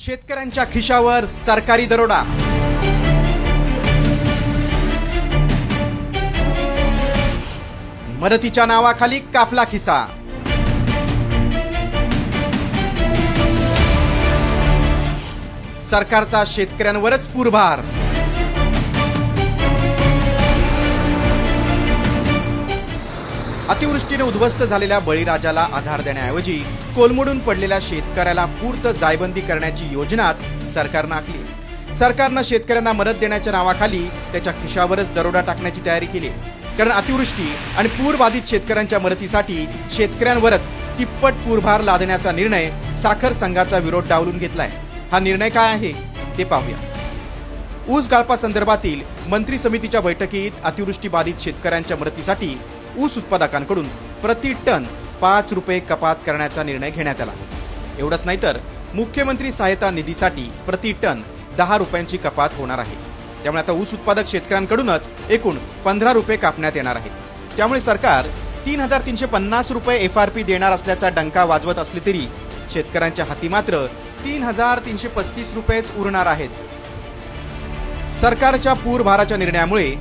शेतकऱ्यांच्या खिशावर सरकारी दरोडा। मदतीच्या नावाखाली कापला खिसा। सरकारचा शेतकऱ्यांवरच पूरभार। अतिवृष्टीने उद्ध्वस्त झालेल्या बळीराजाला आधार देण्याऐवजी कोलमडून पडलेल्या शेतकऱ्याला पूर्त जायबंदी करण्याची योजनाच सरकारनं आखली। सरकारनं शेतकऱ्यांना मदत देण्याच्या नावाखाली त्याच्या खिशावरच दरोडा टाकण्याची तयारी केली। कारण अतिवृष्टी आणि पूरबाधित शेतकऱ्यांच्या मदतीसाठी शेतकऱ्यांवरच तिप्पट पूरभार लादण्याचा निर्णय साखर संघाचा विरोध डावलून घेतलाय। हा निर्णय काय आहे ते पाहूया। ऊस गाळपा संदर्भातील मंत्री समितीच्या बैठकीत अतिवृष्टी बाधित शेतकऱ्यांच्या मदतीसाठी ऊस उत्पादकांकडून प्रति टन 5 रुपये कपात करण्याचा निर्णय घेण्यात आला। एवढंच नाही तर मुख्यमंत्री सहायता निधीसाठी प्रति टन 10 रुपयांची कपात होणार आहे। त्यामुळे आता ऊस उत्पादक शेतकऱ्यांकडूनच एकूण 15 रुपये कापण्यात येणार आहेत। त्यामुळे सरकार 3,350 रुपये FRP देणार असल्याचा डंका वाजवत असले तरी शेतकऱ्यांच्या हाती मात्र 3,335 रुपयेच उरणार आहेत। सरकारच्या पूरभाराच्या निर्णयामुळे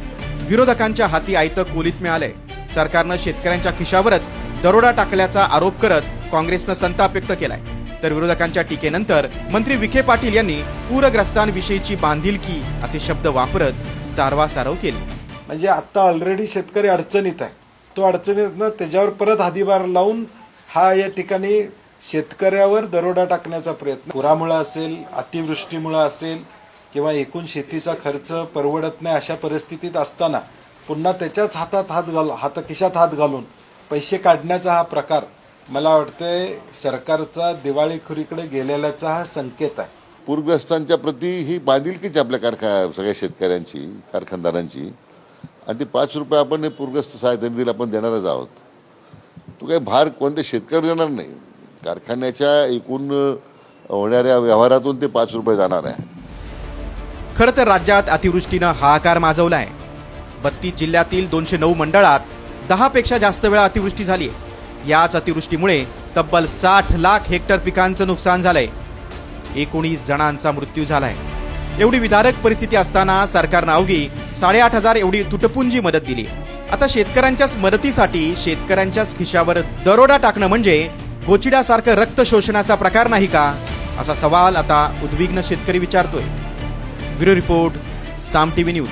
विरोधकांच्या हाती आयतं कोलीत मिळालंय। सरकारनं शेतकऱ्यांच्या खिशावरच दरोडा टाकल्याचा आरोप करत काँग्रेसनं संताप व्यक्त केलाय। तर विरोधकांच्या टीकेनंतर मंत्री विखे पाटील यांनी पूरग्रस्तांविषयीची बांधिलकी असे शब्द वापरत सारवासारव केली। म्हणजे आता ऑलरेडी शेतकरी अडचणीत आहे, तो अडचणीतनं त्याच्यावर परत हादीभार लावून हा या ठिकाणी शेतकऱ्यावर दरोडा टाकण्याचा प्रयत्न, पुरामुळे असेल, अतिवृष्टीमुळे असेल किंवा एकूण शेतीचा खर्च परवडत नाही अशा परिस्थितीत असताना पुन्हा त्याच्याच खिशात हात घालून पैसे काढण्याचा हा प्रकार मला वाटतंय सरकारचा दिवाळीखोरीकडे गेलेल्याचा हा संकेत आहे। पूरग्रस्तांच्या प्रती ही बांधिलकीच आपल्या सगळ्या शेतकऱ्यांची, कारखानदारांची, आणि ते 5 रुपये आपण पूरग्रस्त सहायता निधीला आपण देणारच आहोत। तो काही भार कोणत्या शेतकऱ्यावर येणार नाही, कारखान्याच्या एकूण होणाऱ्या व्यवहारातून ते 5 रुपये जाणार आहे। खरं तर राज्यात अतिवृष्टीनं हाहाकार माजवलाय। 32 जिल्ह्यातील 209 मंडळात 10 पेक्षा जास्त वेळा अतिवृष्टी झाली आहे। याच अतिवृष्टीमुळे तब्बल 60 लाख हेक्टर पिकांचं नुकसान झालंय। 19 जणांचा मृत्यू झालाय। एवढी विदारक परिस्थिती असताना सरकारनं अवघी 8,500 एवढी तुटपुंजी मदत दिली। आता शेतकऱ्यांच्याच मदतीसाठी शेतकऱ्यांच्याच खिशावर दरोडा टाकणं म्हणजे गोचिड्यासारखं रक्त शोषणाचा प्रकार नाही का, असा सवाल आता उद्विग्न शेतकरी विचारतोय। ब्युरो रिपोर्ट, साम टीव्ही न्यूज।